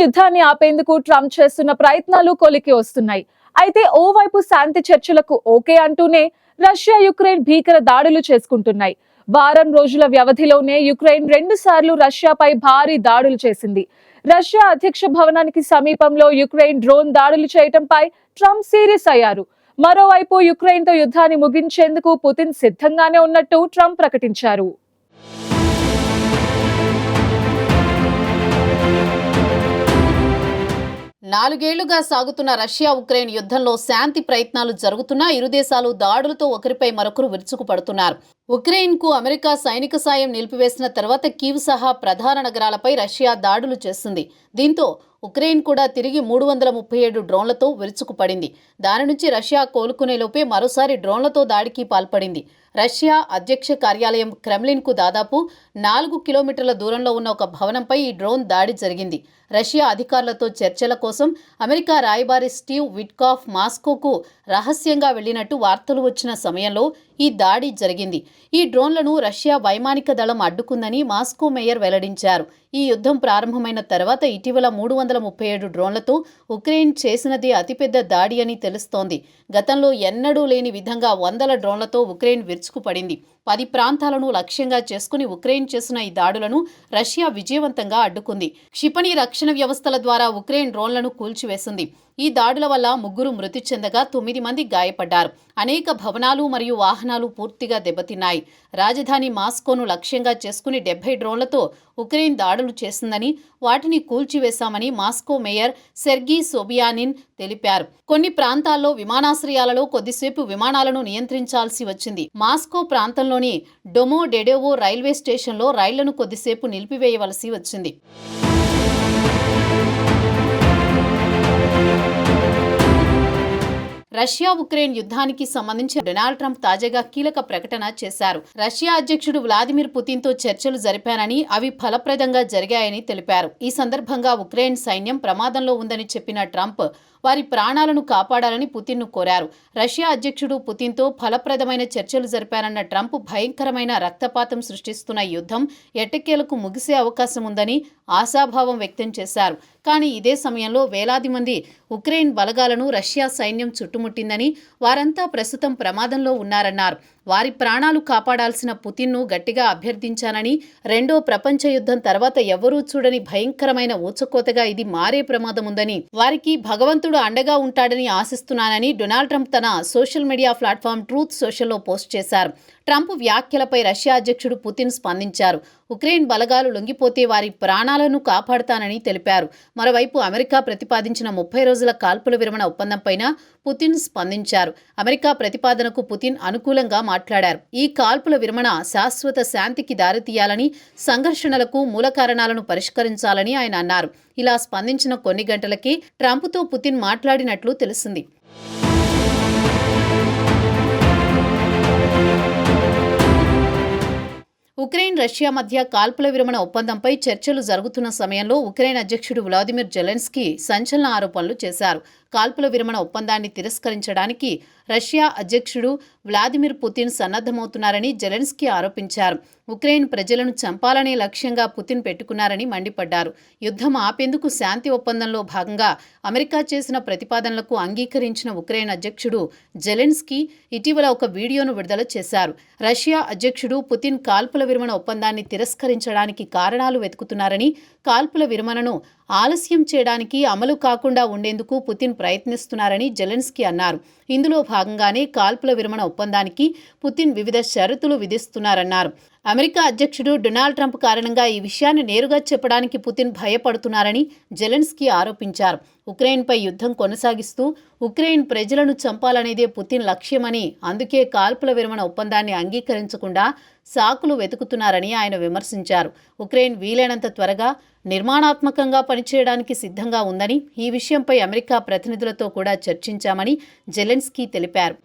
యుద్ధాన్ని ఆపేందుకు ట్రంప్ చేస్తున్న ప్రయత్నాలు కొలికి వస్తున్నాయి. అయితే ఓవైపు శాంతి చర్చలకు ఓకే అంటూనే రష్యా యుక్రెయిన్ భీకర దాడులు చేసుకుంటున్నాయి. వారం రోజుల వ్యవధిలోనే యుక్రెయిన్ 2 సార్లు రష్యాపై భారీ దాడులు చేసింది. రష్యా అధ్యక్ష భవనానికి సమీపంలో యుక్రెయిన్ డ్రోన్ దాడులు చేయడంపై ట్రంప్ సీరియస్ అయ్యారు. మరోవైపు యుక్రెయిన్ తో యుద్ధాన్ని ముగించేందుకు పుతిన్ సిద్ధంగానే ఉన్నట్టు ట్రంప్ ప్రకటించారు. నాలుగేళ్లుగా సాగుతున్న రష్యా ఉక్రెయిన్ యుద్ధంలో శాంతి ప్రయత్నాలు జరుగుతున్నా ఇరు దేశాలు దాడులతో ఒకరిపై మరొకరు విరుచుకుపడుతున్నారు. ఉక్రెయిన్కు అమెరికా సైనిక సాయం నిలిపివేసిన తర్వాత కీవ్ సహా ప్రధాన నగరాలపై రష్యా దాడులు చేస్తుంది. దీంతో ఉక్రెయిన్ కూడా తిరిగి 337 డ్రోన్లతో విరుచుకుపడింది. దాని నుంచి రష్యా కోలుకునేలోపే మరోసారి డ్రోన్లతో దాడికి పాల్పడింది. రష్యా అధ్యక్ష కార్యాలయం క్రెమ్లిన్కు దాదాపు 4 కిలోమీటర్ల దూరంలో ఉన్న ఒక భవనంపై ఈ డ్రోన్ దాడి జరిగింది. రష్యా అధికారులతో చర్చల కోసం అమెరికా రాయబారి స్టీవ్ విట్కాఫ్ మాస్కోకు రహస్యంగా వెళ్లినట్టు వార్తలు వచ్చిన సమయంలో ఈ దాడి జరిగింది. ఈ డ్రోన్లను రష్యా వైమానిక దళం అడ్డుకుందని మాస్కో మేయర్ వెల్లడించారు. ఈ యుద్ధం ప్రారంభమైన తర్వాత ఇటీవల 337 డ్రోన్లతో ఉక్రెయిన్ చేసినది అతిపెద్ద దాడి అని తెలుస్తోంది. గతంలో ఎన్నడూ లేని విధంగా వందల డ్రోన్లతో ఉక్రెయిన్ విరుచుకుపడింది. 10 ప్రాంతాలను లక్ష్యంగా చేసుకుని ఉక్రెయిన్ చేసిన ఈ దాడులను రష్యా విజయవంతంగా అడ్డుకుంది. క్షిపణి రక్షణ వ్యవస్థల ద్వారా ఉక్రెయిన్ డ్రోన్లను కూల్చివేసింది. ఈ దాడుల వల్ల 3 మృతి చెందగా 9 మంది గాయపడ్డారు. అనేక భవనాలు మరియు వాహనాలు పూర్తిగా దెబ్బతిన్నాయి. రాజధాని మాస్కోను లక్ష్యంగా చేసుకుని 70 డ్రోన్లతో ఉక్రెయిన్ దాడులు చేసిందని, వాటిని కూల్చివేశామని మాస్కో మేయర్ సెర్గీ సోబియానిన్ తెలిపారు. కొన్ని ప్రాంతాల్లో విమానాశ్రయాలలో కొద్దిసేపు విమానాలను నియంత్రించాల్సి వచ్చింది. మాస్కో ప్రాంతంలోని డొమోడెడోవో రైల్వే స్టేషన్లో రైళ్లను కొద్దిసేపు నిలిపివేయవలసి వచ్చింది. రష్యా ఉక్రెయిన్ యుద్ధానికి సంబంధించి డొనాల్డ్ ట్రంప్ తాజాగా కీలక ప్రకటన చేశారు. రష్యా అధ్యక్షుడు వ్లాదిమిర్ పుతిన్తో చర్చలు జరిపానని, అవి ఫలప్రదంగా జరిగాయని తెలిపారు. ఈ సందర్భంగా ఉక్రెయిన్ సైన్యం ప్రమాదంలో ఉందని చెప్పిన ట్రంప్ వారి ప్రాణాలను కాపాడాలని పుతిన్ను కోరారు. రష్యా అధ్యక్షుడు పుతిన్తో ఫలప్రదమైన చర్చలు జరిపారన్న ట్రంప్ భయంకరమైన రక్తపాతం సృష్టిస్తున్న యుద్ధం ఎట్టకేలకు ముగిసే అవకాశం ఉందని ఆశాభావం వ్యక్తం చేశారు. కానీ ఇదే సమయంలో వేలాది మంది ఉక్రెయిన్ బలగాలను రష్యా సైన్యం చుట్టుముట్టిందని, వారంతా ప్రస్తుతం ప్రమాదంలో ఉన్నారన్నారు. వారి ప్రాణాలు కాపాడాల్సిన పుతిన్ను గట్టిగా అభ్యర్థించానని, రెండో ప్రపంచ యుద్ధం తర్వాత ఎవరూ చూడని భయంకరమైన ఊచకోతగా ఇది మారే ప్రమాదం ఉందని, వారికి భగవంతుడు అండగా ఉంటాడని ఆశిస్తున్నానని డొనాల్డ్ ట్రంప్ తన సోషల్ మీడియా ప్లాట్ఫామ్ ట్రూత్ సోషల్లో పోస్ట్ చేశారు. ట్రంప్ వ్యాఖ్యలపై రష్యా అధ్యక్షుడు పుతిన్ స్పందించారు. ఉక్రెయిన్ బలగాలు లొంగిపోతే వారి ప్రాణాలను కాపాడుతానని తెలిపారు. మరోవైపు అమెరికా ప్రతిపాదించిన 30 రోజుల కాల్పుల విరమణ ఒప్పందంపైన పుతిన్ స్పందించారు. అమెరికా ప్రతిపాదనకు పుతిన్ అనుకూలంగా మాట్లాడారు. ఈ కాల్పుల విరమణ శాశ్వత శాంతికి దారితీయాలని, సంఘర్షణలకు మూల కారణాలను పరిష్కరించాలని ఆయన అన్నారు. ఇలా స్పందించిన కొన్ని గంటలకే ట్రంప్తో పుతిన్ మాట్లాడినట్లు తెలిసింది. ఉక్రెయిన్ రష్యా మధ్య కాల్పుల విరమణ ఒప్పందంపై చర్చలు జరుగుతున్న సమయంలో ఉక్రెయిన్ అధ్యక్షుడు వ్లాదిమిర్ జెలెన్స్కీ సంచలన ఆరోపణలు చేశారు. కాల్పుల విరమణ ఒప్పందాన్ని తిరస్కరించడానికి రష్యా అధ్యక్షుడు వ్లాదిమిర్ పుతిన్ సన్నద్ధమవుతున్నారని జెలెన్స్కీ ఆరోపించారు. ఉక్రెయిన్ ప్రజలను చంపాలనే లక్ష్యంగా పుతిన్ పెట్టుకున్నారని మండిపడ్డారు. యుద్ధం ఆపేందుకు శాంతి ఒప్పందంలో భాగంగా అమెరికా చేసిన ప్రతిపాదనలకు అంగీకరించిన ఉక్రెయిన్ అధ్యక్షుడు జెలెన్స్కీ ఇటీవల ఒక వీడియోను విడుదల చేశారు. రష్యా అధ్యక్షుడు పుతిన్ కాల్పుల విరమణ ఒప్పందాన్ని తిరస్కరించడానికి కారణాలు వెతుకుతున్నారని, కాల్పుల విరమణను ఆలస్యం చేయడానికి, అమలు కాకుండా ఉండేందుకు పుతిన్ ప్రయత్నిస్తున్నారని జెలెన్స్కీ అన్నారు. ఇందులో భాగంగానే కాల్పుల విరమణ ఒప్పందానికి పుతిన్ వివిధ షరతులు విధిస్తున్నారన్నారు. అమెరికా అధ్యక్షుడు డొనాల్డ్ ట్రంప్ కారణంగా ఈ విషయాన్ని నేరుగా చెప్పడానికి పుతిన్ భయపడుతున్నారని జెలెన్స్కీ ఆరోపించారు. ఉక్రెయిన్పై యుద్ధం కొనసాగిస్తూ ఉక్రెయిన్ ప్రజలను చంపాలనేదే పుతిన్ లక్ష్యమని, అందుకే కాల్పుల విరమణ ఒప్పందాన్ని అంగీకరించకుండా సాకులు వెతుకుతున్నారని ఆయన విమర్శించారు. ఉక్రెయిన్ వీలైనంత త్వరగా నిర్మాణాత్మకంగా పనిచేయడానికి సిద్ధంగా ఉందని, ఈ విషయంపై అమెరికా ప్రతినిధులతో కూడా చర్చించామని జెలెన్స్కీ తెలిపారు.